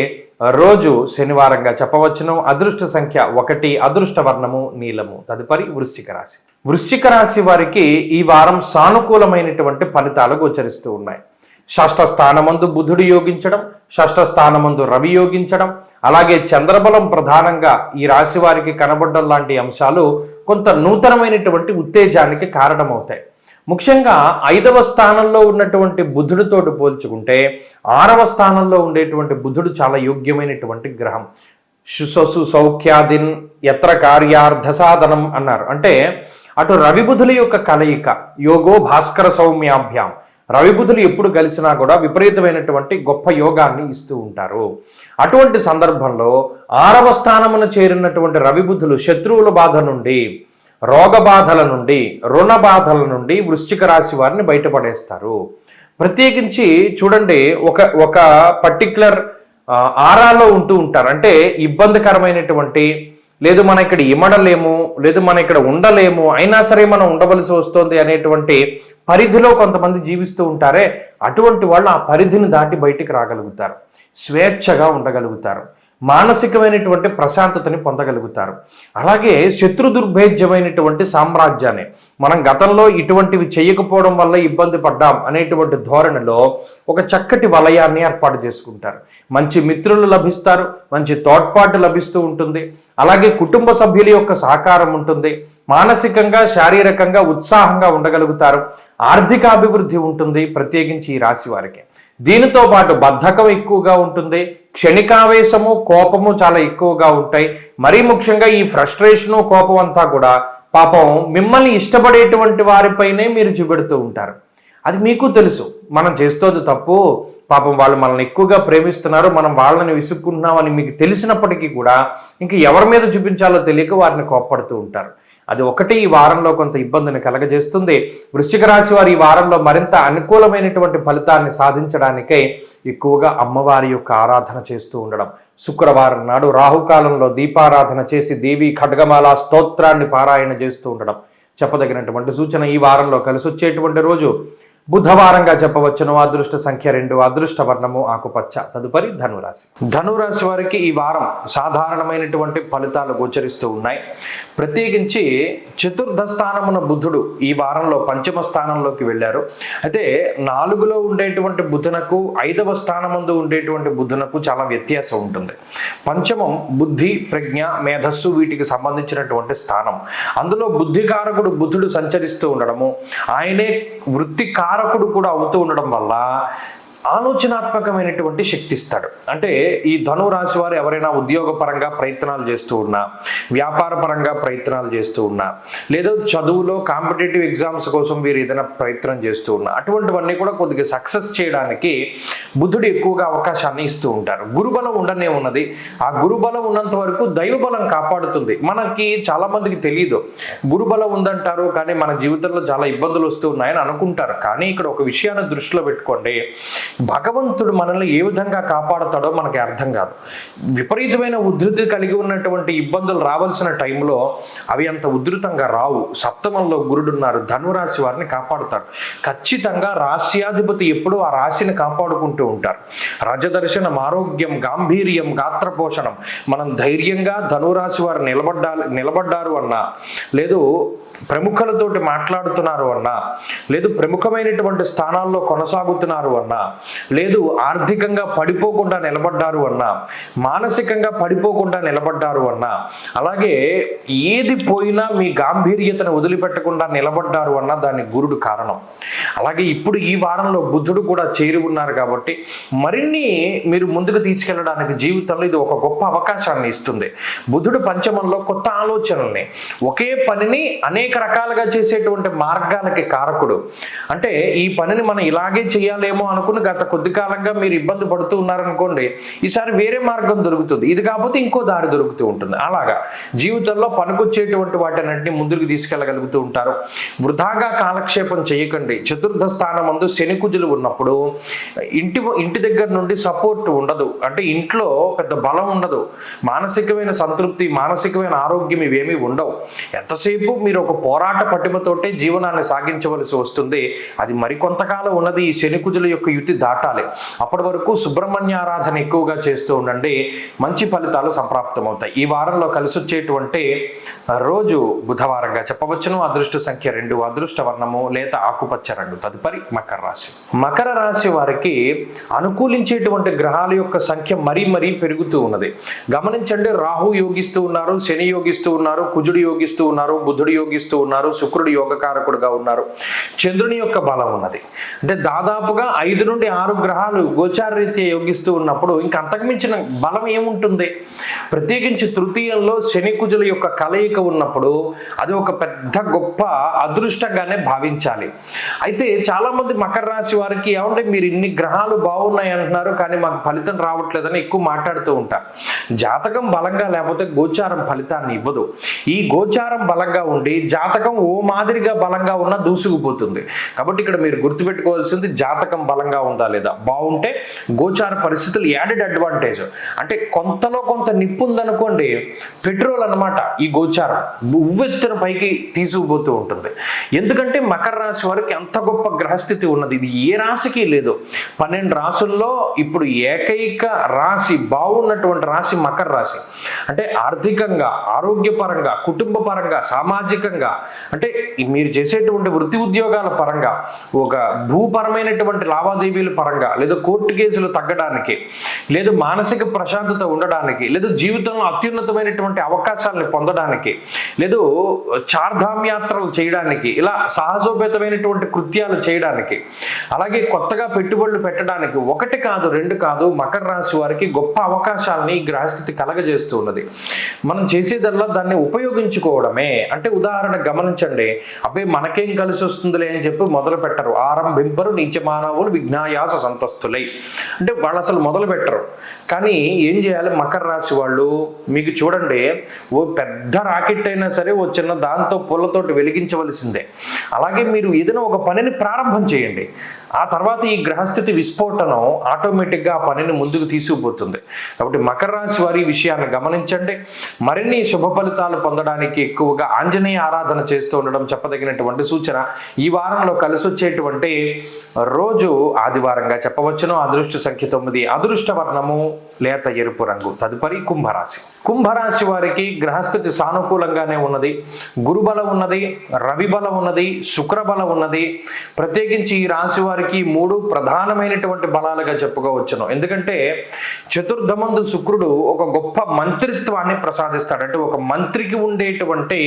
రోజు శనివారంగా చెప్పవచ్చును. అదృష్ట సంఖ్య 1, అదృష్ట వర్ణము నీలము. తదుపరి వృశ్చిక రాశి. వృశ్చిక రాశి వారికి ఈ వారం సానుకూలమైనటువంటి ఫలితాలు గోచరిస్తూ ఉన్నాయి. షష్ఠ స్థానమందు బుధుడు యోగించడం, షష్ఠ స్థానమందు రవి యోగించడం, అలాగే చంద్రబలం ప్రధానంగా ఈ రాశి వారికి కనబడడం లాంటి అంశాలు కొంత నూతనమైనటువంటి ఉత్తేజానికి కారణమవుతాయి. ముఖ్యంగా 5వ స్థానంలో ఉన్నటువంటి బుధుడితోటి పోల్చుకుంటే 6వ స్థానంలో ఉండేటువంటి బుధుడు చాలా యోగ్యమైనటువంటి గ్రహం. శుససు సౌఖ్యాదిన్ యత్ర కార్యార్థ సాధనం అన్నారు. అంటే అటు రవి బుధుల యొక్క కలయిక, యోగో భాస్కర సౌమ్యాభ్యాం, రవి బుధులు ఎప్పుడు కలిసినా కూడా విపరీతమైనటువంటి గొప్ప యోగాన్ని ఇస్తూ ఉంటారు. అటువంటి సందర్భంలో 6వ స్థానమున చేరినటువంటి రవి బుధులు శత్రువుల బాధ నుండి, రోగ బాధల నుండి, రుణ బాధల నుండి వృశ్చిక రాశి వారిని బయటపడేస్తారు. ప్రత్యేకించి చూడండి, ఒక ఒక పర్టిక్యులర్ ఆరాలో ఉంటూ ఉంటారు. అంటే ఇబ్బందికరమైనటువంటి, లేదు మనం ఇక్కడ ఇమడలేము, లేదు మనం ఇక్కడ ఉండలేము, అయినా సరే మనం ఉండవలసి వస్తుంది అనేటువంటి పరిధిలో కొంతమంది జీవిస్తూ ఉంటారే, అటువంటి వాళ్ళు ఆ పరిధిని దాటి బయటికి రాగలుగుతారు, స్వేచ్ఛగా ఉండగలుగుతారు, మానసికమైనటువంటి ప్రశాంతతని పొందగలుగుతారు. అలాగే శత్రు దుర్భేద్యమైనటువంటి సామ్రాజ్యాన్ని, మనం గతంలో ఇటువంటివి చేయకపోవడం వల్ల ఇబ్బంది పడ్డాం అనేటువంటి ధోరణిలో ఒక చక్కటి వలయాన్ని ఏర్పాటు చేసుకుంటారు. మంచి మిత్రులు లభిస్తారు, మంచి తోడ్పాటు లభిస్తూ ఉంటుంది, అలాగే కుటుంబ సభ్యుల యొక్క సహకారం ఉంటుంది, మానసికంగా శారీరకంగా ఉత్సాహంగా ఉండగలుగుతారు, ఆర్థిక అభివృద్ధి ఉంటుంది ప్రత్యేకించి ఈ రాశి వారికి. దీనితో పాటు బద్ధకం ఎక్కువగా ఉంటుంది, క్షణికావేశము కోపము చాలా ఎక్కువగా ఉంటాయి. మరీ ముఖ్యంగా ఈ ఫ్రస్ట్రేషను కోపం అంతా కూడా పాపం మిమ్మల్ని ఇష్టపడేటువంటి వారిపైనే మీరు చూపెడుతూ ఉంటారు. అది మీకు తెలుసు, మనం చేస్తోంది తప్పు, పాపం వాళ్ళు మనల్ని ఎక్కువగా ప్రేమిస్తున్నారు, మనం వాళ్ళని విసుక్కుంటున్నామని మీకు తెలిసినప్పటికీ కూడా ఇంక ఎవరి మీద చూపించాలో తెలియక వారిని కోప్పడుతూ ఉంటారు. అది ఒకటి ఈ వారంలో కొంత ఇబ్బందిని కలగజేస్తుంది. వృశ్చిక రాశి వారు ఈ వారంలో మరింత అనుకూలమైనటువంటి ఫలితాన్ని సాధించడానికై ఎక్కువగా అమ్మవారి యొక్క ఆరాధన చేస్తూ ఉండడం, శుక్రవారం నాడు రాహుకాలంలో దీపారాధన చేసి దేవి ఖడ్గమాల స్తోత్రాన్ని పారాయణ చేస్తూ ఉండడం చెప్పదగినటువంటి సూచన. ఈ వారంలో కలిసి వచ్చేటువంటి రోజు బుధవారంగా చెప్పవచ్చును. అదృష్ట సంఖ్య 2, అదృష్ట వర్ణము ఆకుపచ్చ. తదుపరి ధనురాశి. ధనురాశి వారికి ఈ వారం సాధారణమైనటువంటి ఫలితాలు గోచరిస్తూ ఉన్నాయి. ప్రత్యేకించి చతుర్థ స్థానమున బుధుడు ఈ వారంలో పంచమ స్థానంలోకి వెళ్ళారు. అయితే 4లో ఉండేటువంటి బుధునకు 5వ స్థానమందు ఉండేటువంటి బుధునకు చాలా వ్యత్యాసం ఉంటుంది. పంచమం బుద్ధి, ప్రజ్ఞ, మేధస్సు వీటికి సంబంధించినటువంటి స్థానం. అందులో బుద్ధికారకుడు బుధుడు సంచరిస్తూ ఉండడము, ఆయనే వృత్తి కారకుడు కూడా అవుతూ ఉండడం వల్ల ఆలోచనాత్మకమైనటువంటి శక్తి ఇస్తాడు. అంటే ఈ ధనురాశి వారు ఎవరైనా ఉద్యోగపరంగా ప్రయత్నాలు చేస్తూ ఉన్నా, వ్యాపార పరంగా ప్రయత్నాలు చేస్తూ ఉన్నా, లేదా చదువులో కాంపిటేటివ్ ఎగ్జామ్స్ కోసం వీరు ఏదైనా ప్రయత్నం చేస్తూ ఉన్నా, అటువంటివన్నీ కూడా కొద్దిగా సక్సెస్ చేయడానికి బుధుడు ఎక్కువగా అవకాశాన్ని ఇస్తూ ఉంటారు. గురుబలం ఉండనే ఉన్నది. ఆ గురుబలం ఉన్నంత వరకు దైవబలం కాపాడుతుంది. మనకి చాలా మందికి తెలియదు, గురుబలం ఉందంటారు కానీ మన జీవితంలో చాలా ఇబ్బందులు వస్తూ ఉన్నాయని అనుకుంటారు. కానీ ఇక్కడ ఒక విషయాన్ని దృష్టిలో పెట్టుకోండి, భగవంతుడు మనల్ని ఏ విధంగా కాపాడుతాడో మనకి అర్థం కాదు. విపరీతమైన ఉధృతి కలిగి ఉన్నటువంటి ఇబ్బందులు రావాల్సిన టైంలో అవి అంత ఉధృతంగా రావు. సప్తమంలో గురుడున్నారు, ధనురాశి వారిని కాపాడుతారు. ఖచ్చితంగా రాశ్యాధిపతి ఎప్పుడూ ఆ రాశిని కాపాడుకుంటూ ఉంటారు. రజదర్శనం, ఆరోగ్యం, గాంభీర్యం, గాత్రపోషణం. మనం ధైర్యంగా ధనురాశి వారు నిలబడ్డారు అన్నా, లేదు ప్రముఖులతోటి మాట్లాడుతున్నారు అన్నా, లేదు ప్రముఖమైనటువంటి స్థానాల్లో కొనసాగుతున్నారు అన్నా, లేదు ఆర్థికంగా పడిపోకుండా నిలబడ్డారు అన్నా, మానసికంగా పడిపోకుండా నిలబడ్డారు అన్నా, అలాగే ఏది పోయినా మీ గాంభీర్యతను వదిలిపెట్టకుండా నిలబడ్డారు అన్నా దానికి గురుడు కారణం. అలాగే ఇప్పుడు ఈ వారంలో బుధుడు కూడా చేరి ఉన్నారు కాబట్టి మరిన్ని మీరు ముందుకు తీసుకెళ్ళడానికి జీవితంలో ఇది ఒక గొప్ప అవకాశాన్ని ఇస్తుంది. బుధుడు పంచమంలో కొత్త ఆలోచనల్ని, ఒకే పనిని అనేక రకాలుగా చేసేటువంటి మార్గాలకి కారకుడు. అంటే ఈ పనిని మనం ఇలాగే చేయాలేమో అనుకుని గత కొద్ది కాలంగా మీరు ఇబ్బంది పడుతూ ఉన్నారనుకోండి, ఈసారి వేరే మార్గం దొరుకుతుంది, ఇది కాకపోతే ఇంకో దారి దొరుకుతూ ఉంటుంది. అలాగా జీవితంలో పనికొచ్చేటువంటి వాటిని ముందుకు తీసుకెళ్ళగలుగుతూ ఉంటారు. వృధాగా కాలక్షేపం చేయకండి. చతుర్థ స్థానం ముందు శని కుజులు ఉన్నప్పుడు ఇంటి దగ్గర నుండి సపోర్ట్ ఉండదు, అంటే ఇంట్లో పెద్ద బలం ఉండదు, మానసికమైన సంతృప్తి, మానసికమైన ఆరోగ్యం ఇవేమీ ఉండవు. ఎంతసేపు మీరు ఒక పోరాట పటిమతోటే జీవనాన్ని సాగించవలసి వస్తుంది. అది మరికొంతకాలం ఉన్నది. ఈ శని కుజుల యొక్క యుతి దాటాలి. అప్పటి వరకు సుబ్రహ్మణ్య ఆరాధన ఎక్కువగా చేస్తూ ఉండండి, మంచి ఫలితాలు సంప్రాప్తమవుతాయి. ఈ వారంలో కలిసి వచ్చేటువంటి రోజు బుధవారంగా చెప్పవచ్చును. అదృష్ట సంఖ్య 2, అదృష్ట వర్ణము లేత ఆకుపచ్చ రంగు. తదుపరి మకర రాశి. మకర రాశి వారికి అనుకూలించేటువంటి గ్రహాల యొక్క సంఖ్య మరీ పెరుగుతూ ఉన్నది. గమనించండి, రాహు యోగిస్తూ ఉన్నారు, శని యోగిస్తూ ఉన్నారు, కుజుడు యోగిస్తూ ఉన్నారు, బుధుడు యోగిస్తూ ఉన్నారు, శుక్రుడు యోగకారకుడుగా ఉన్నారు, చంద్రుని యొక్క బలం ఉన్నది. అంటే దాదాపుగా 5 నుండి 6 గ్రహాలు గోచారరీత్యా యోగిస్తూ ఉన్నప్పుడు ఇంక అంతకుమించిన బలం ఏముంటుంది? ప్రత్యేకించి తృతీయంలో శని కుజుల యొక్క కలయిక ఉన్నప్పుడు అది ఒక పెద్ద గొప్ప అదృష్టంగానే భావించాలి. అయితే చాలామంది మకర రాశి వారికి ఏమంటే మీరు ఇన్ని గ్రహాలు బాగున్నాయి అంటున్నారు కానీ మాకు ఫలితం రావట్లేదని ఎక్కువ మాట్లాడుతూ ఉంటారు. జాతకం బలంగా లేకపోతే గోచారం ఫలితాన్ని ఇవ్వదు. ఈ గోచారం బలంగా ఉండి జాతకం ఓ మాదిరిగా బలంగా ఉన్నా దూసుకుపోతుంది. కాబట్టి ఇక్కడ మీరు గుర్తుపెట్టుకోవాల్సింది జాతకం బలంగా ఉందా లేదా. బాగుంటే గోచార పరిస్థితులు యాడెడ్ అడ్వాంటేజ్. అంటే కొంతలో కొంత నిప్పు ఉందనుకోండి, పెట్రోల్ అన్నమాట ఈ గోచారం, ఉవ్వెత్తున పైకి తీసుకుపోతూ ఉంటుంది. ఎందుకంటే మకర రాశి వారికి అంత గొప్ప గ్రహస్థితి ఉన్నది. ఇది ఏ రాశికి లేదు. 12 రాశుల్లో ఇప్పుడు ఏకైక రాశి బాగున్నటువంటి రాశి మకర రాశి. అంటే ఆర్థికంగా, ఆరోగ్యపరంగా, కుటుంబ పరంగా, సామాజికంగా, అంటే మీరు చేసేటువంటి వృత్తి ఉద్యోగాల పరంగా, ఒక భూపరమైనటువంటి లావాదేవీల పరంగా, లేదా కోర్టు కేసులు తగ్గడానికి, లేదా మానసిక ప్రశాంతత ఉండడానికి, లేదా జీవితంలో అత్యున్నతమైనటువంటి అవకాశాలను పొందడానికి, లేదా చార్ధామ్ యాత్రలు చేయడానికి, ఇలా సాహసోపేతమైనటువంటి కృత్యాలు చేయడానికి, అలాగే కొత్తగా పెట్టుబడులు పెట్టడానికి 1 కాదు 2 కాదు మకర రాశి వారికి గొప్ప అవకాశాలని ఈ గ్రహస్థితి కలగజేస్తూ ఉన్నది. మనం చేసేదల్లా దాన్ని ఉపయోగించుకోవడమే. అంటే ఉదాహరణ గమనించండి, అబ్బాయి మనకేం కలిసి వస్తుందిలే అని చెప్పి మొదలు పెట్టరు. ఆరంభింపరు నీచ మానవులు విఘ్నాయాస సంతస్తులై. అంటే వాళ్ళు అసలు మొదలు పెట్టరు. కానీ ఏం చేయాలి మకర రాశి వాళ్ళు? మీకు చూడండి, ఓ పెద్ద రాకెట్ అయినా సరే ఓ చిన్న దాంతో పూలతోటి వెలిగించవలసిందే. అలాగే మీరు ఏదైనా ఒక పనిని ప్రారంభం చేయండి, ఆ తర్వాత ఈ గ్రహస్థితి విస్ఫోటనం ఆటోమేటిక్గా ఆ పనిని ముందుకు తీసుకుపోతుంది. కాబట్టి మకర రాశి వారి విషయాన్ని గమనించండి. మరిన్ని శుభ ఫలితాలు పొందడానికి ఎక్కువగా ఆంజనేయ ఆరాధన చేస్తూ ఉండడం చెప్పదగినటువంటి సూచన. ఈ వారంలో కలిసి వచ్చేటువంటి రోజు ఆదివారంగా చెప్పవచ్చును. అదృష్ట సంఖ్య 9, అదృష్ట వర్ణము లేత ఎరుపు రంగు. తదుపరి కుంభరాశి. కుంభరాశి వారికి గ్రహస్థితి సానుకూలంగానే ఉన్నది. గురుబలం ఉన్నది, రవి బలం ఉన్నది, శుక్ర బలం ఉన్నది. ప్రత్యేకించి ఈ రాశి వారికి 3 ప్రధానమైనటువంటి బలాలుగా చెప్పుకోవచ్చును. ఎందుకంటే చతుర్థమందు శుక్రుడు ఒక గొప్ప మంత్రిత్వాన్ని ప్రసాదిస్తాడు. అంటే ఒక మంత్రికి ఉండేటువంటి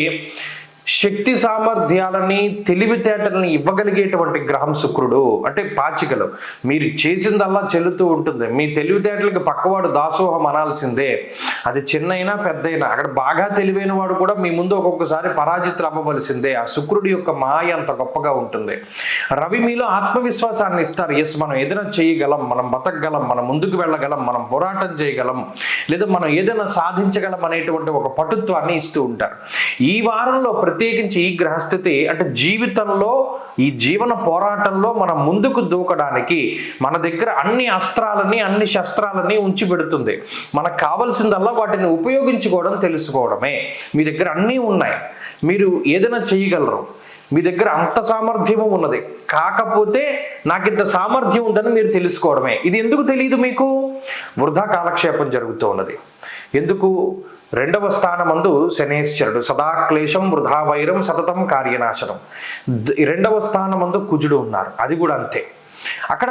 శక్తి సామర్థ్యాలని, తెలివితేటలని ఇవ్వగలిగేటువంటి గ్రహం శుక్రుడు. అంటే పాచికలు మీరు చేసిందల్లా చెల్లుతూ ఉంటుంది. మీ తెలివితేటలకు పక్కవాడు దాసోహం అనాల్సిందే. అది చిన్నైనా పెద్దయినా, అక్కడ బాగా తెలివైన వాడు కూడా మీ ముందు ఒక్కొక్కసారి పరాజితులు అవ్వవలసిందే. ఆ శుక్రుడి యొక్క మాయ అంత గొప్పగా ఉంటుంది. రవి మీలో ఆత్మవిశ్వాసాన్ని ఇస్తారు. ఎస్, మనం ఏదైనా చేయగలం, మనం బతకగలం, మనం ముందుకు వెళ్ళగలం, మనం పోరాటం చేయగలం, లేదా మనం ఏదైనా సాధించగలం అనేటువంటి ఒక పటుత్వాన్ని ఇస్తూ ఉంటారు. ఈ వారంలో ప్రత్యేకించి ఈ గ్రహస్థితి అంటే జీవితంలో, ఈ జీవన పోరాటంలో మనం ముందుకు దూకడానికి మన దగ్గర అన్ని అస్త్రాలని, అన్ని శస్త్రాలని ఉంచి పెడుతుంది. మనకు కావాల్సిందల్లా వాటిని ఉపయోగించుకోవడం తెలుసుకోవడమే. మీ దగ్గర అన్నీ ఉన్నాయి, మీరు ఏదైనా చేయగలరు, మీ దగ్గర అంత సామర్థ్యము ఉన్నది. కాకపోతే నాకు ఇంత సామర్థ్యం ఉందని మీరు తెలుసుకోవడమే. ఇది ఎందుకు తెలియదు మీకు? వృధా కాలక్షేపం జరుగుతూ ఉన్నది. ఎందుకు? 2వ స్థానమందు శనేశ్వరుడు, సదాక్లేశం వృధా వైరం సతతం కార్యనాశనం. 2వ స్థానమందు కుజుడు ఉన్నారు, అది కూడా అంతే. అక్కడ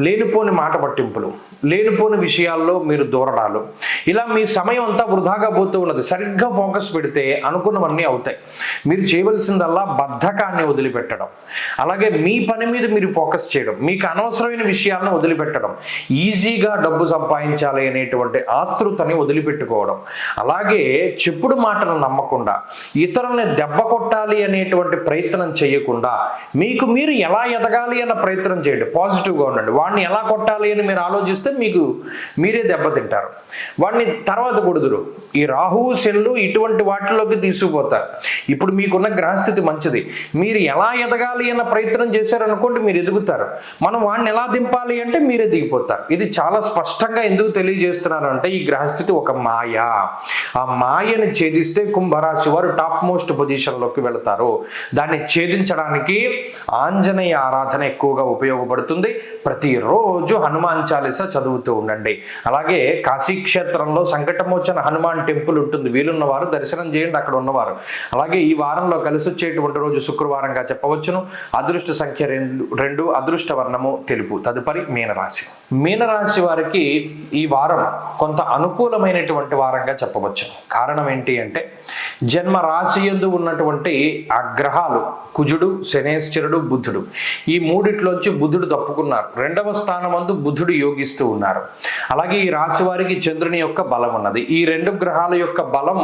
లేనిపోని మాట పట్టింపులు, లేనిపోని విషయాల్లో మీరు దూరడాలు, ఇలా మీ సమయం అంతా వృధాగా పోతూ ఉన్నది. సరిగ్గా ఫోకస్ పెడితే అనుకున్నవన్నీ అవుతాయి. మీరు చేయవలసిందల్లా బద్ధకాన్ని వదిలిపెట్టడం, అలాగే మీ పని మీద మీరు ఫోకస్ చేయడం, మీకు అనవసరమైన విషయాలను వదిలిపెట్టడం, ఈజీగా డబ్బు సంపాదించాలి అనేటువంటి ఆతృతని వదిలిపెట్టుకోవడం, అలాగే చెప్పుడు మాటలు నమ్మకుండా, ఇతరుల్ని దెబ్బ కొట్టాలి అనేటువంటి ప్రయత్నం చేయకుండా మీకు మీరు ఎలా ఎదగాలి అన్న ప్రయత్నం చేయండి. పాజిటివ్గా ఉండండి. వాడిని ఎలా కొట్టాలి అని మీరు ఆలోచిస్తే మీకు మీరే దెబ్బతింటారు. వాడిని తర్వాత కొడుదురు. ఈ రాహువు శనులు ఇటువంటి వాటిలోకి తీసుకుపోతారు. ఇప్పుడు మీకున్న గ్రహస్థితి మంచిది. మీరు ఎలా ఎదగాలి అన్న ప్రయత్నం చేశారనుకోండి, మీరు ఎదుగుతారు. మనం వాడిని ఎలా దింపాలి అంటే మీరే దిగిపోతారు. ఇది చాలా స్పష్టంగా ఎందుకు తెలియజేస్తున్నారు అంటే ఈ గ్రహస్థితి ఒక మాయ. ఆ మాయని ఛేదిస్తే కుంభరాశి వారు టాప్ మోస్ట్ పొజిషన్లోకి వెళతారు. దాన్ని ఛేదించడానికి ఆంజనేయ ఆరాధన ఎక్కువగా ఉపయోగపడుతుంది. ప్రతిరోజు హనుమాన్ చాలీసా చదువుతూ ఉండండి. అలాగే కాశీక్షేత్రంలో సంకటమోచన హనుమాన్ టెంపుల్ ఉంటుంది. వీలున్న వారు దర్శనం చేయండి అక్కడ ఉన్నవారు. అలాగే ఈ వారంలో కలిసి వచ్చేటువంటి రోజు శుక్రవారంగా చెప్పవచ్చును. అదృష్ట సంఖ్య 2, అదృష్ట వర్ణము తెలుపు. తదుపరి మీనరాశి. మీనరాశి వారికి ఈ వారం కొంత అనుకూలమైనటువంటి వారంగా చెప్పవచ్చు. కారణం ఏంటి అంటే జన్మ రాశి యందు ఉన్నటువంటి ఆ గ్రహాలు కుజుడు, శనేశ్వరుడు, బుధుడు, ఈ మూడిట్లోంచి బుధుడు తప్పుకున్నారు. 2వ స్థానమందు బుధుడు యోగిస్తూ ఉన్నారు. అలాగే ఈ రాశి వారికి చంద్రుని యొక్క బలం ఉన్నది. ఈ 2 గ్రహాల యొక్క బలం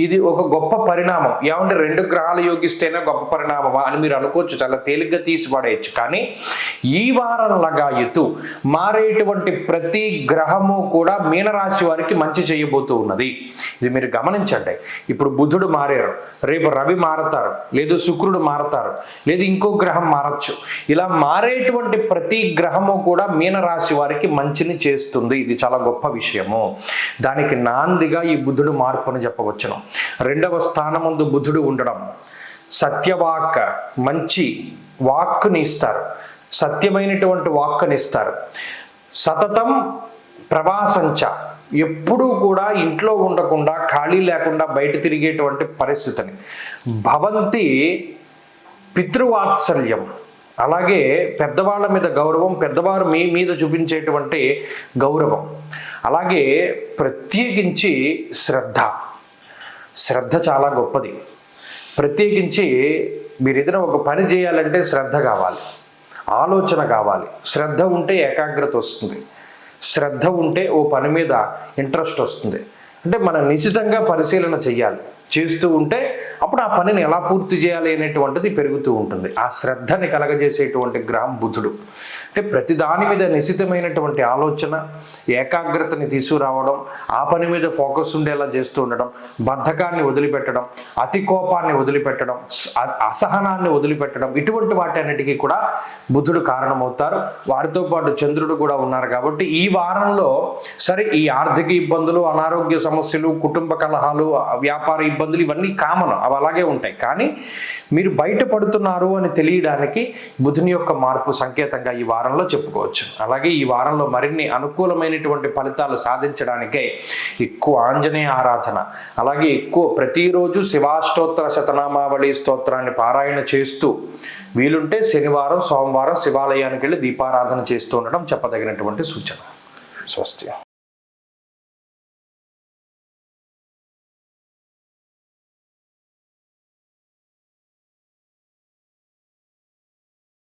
ఇది ఒక గొప్ప పరిణామం. ఏమంటే 2 గ్రహాలు యోగిస్తేనే గొప్ప పరిణామమా అని మీరు అనుకోవచ్చు, చాలా తేలిగ్గా తీసి పడేయచ్చు. కానీ ఈ వారం లగాయతు మారేటువంటి ప్రతి గ్రహము కూడా మీనరాశి వారికి మంచి చేయబోతూ ఉన్నది. ఇది మీరు గమనించండి. ఇప్పుడు బుధుడు మారారు, రేపు రవి మారతారు, లేదు శుక్రుడు మారతారు, లేదు ఇంకో గ్రహం మారచ్చు. ఇలా మారేటువంటి ప్రతి గ్రహము కూడా మీనరాశి వారికి మంచిని చేస్తుంది. ఇది చాలా గొప్ప విషయము. దానికి నాందిగా ఈ బుధుడు మార్పు అని చెప్పవచ్చు. 2వ స్థానమందు బుధుడు ఉండడం సత్యవాక్, మంచి వాక్కుని ఇస్తారు, సత్యమైనటువంటి వాక్కుని ఇస్తారు. సతతం ప్రవాసంచ, ఎప్పుడూ కూడా ఇంట్లో ఉండకుండా ఖాళీ లేకుండా బయట తిరిగేటువంటి పరిస్థితిని. భవంతి పితృవాత్సల్యం, అలాగే పెద్దవాళ్ళ మీద గౌరవం, పెద్దవారు మీ మీద చూపించేటువంటి గౌరవం, అలాగే ప్రత్యేకించి శ్రద్ధ చాలా గొప్పది. ప్రత్యేకించి మీరు ఏదైనా ఒక పని చేయాలంటే శ్రద్ధ కావాలి, ఆలోచన కావాలి. శ్రద్ధ ఉంటే ఏకాగ్రత వస్తుంది, శ్రద్ధ ఉంటే ఓ పని మీద ఇంట్రెస్ట్ వస్తుంది. అంటే మనం నిశితంగా పరిశీలన చెయ్యాలి. చేస్తూ ఉంటే అప్పుడు ఆ పనిని ఎలా పూర్తి చేయాలి అనేటువంటిది పెరుగుతూ ఉంటుంది. ఆ శ్రద్ధని కలగజేసేటువంటి గ్రహం బుధుడు. అంటే ప్రతి దాని మీద నిశితమైనటువంటి ఆలోచన, ఏకాగ్రతని తీసుకురావడం, ఆ పని మీద ఫోకస్ ఉండేలా చేస్తూ ఉండడం, బద్ధకాన్ని వదిలిపెట్టడం, అతి కోపాన్ని వదిలిపెట్టడం, అసహనాన్ని వదిలిపెట్టడం, ఇటువంటి వాటన్నిటికీ కూడా బుధుడు కారణమవుతారు. వారితో పాటు చంద్రుడు కూడా ఉన్నారు. కాబట్టి ఈ వారంలో సరే ఈ ఆర్థిక ఇబ్బందులు, అనారోగ్య సమస్యలు, కుటుంబ కలహాలు, వ్యాపార ఇబ్బందులు ఇవన్నీ కామన్, అవి అలాగే ఉంటాయి. కానీ మీరు బయటపడుతున్నారు అని తెలియడానికి బుధుని యొక్క మార్పు సంకేతంగా ఈ వారంలో చెప్పుకోవచ్చు. అలాగే ఈ వారంలో మరిన్ని అనుకూలమైనటువంటి ఫలితాలు సాధించడానికే ఎక్కువ ఆంజనేయ ఆరాధన, అలాగే ఎక్కువ ప్రతిరోజు శివాష్టోత్తర శతనామావళి స్తోత్రాన్ని పారాయణ చేస్తూ, వీలుంటే శనివారం సోమవారం శివాలయానికి వెళ్ళి దీపారాధన చేస్తూ ఉండడం చెప్పదగినటువంటి సూచన. స్వస్తి.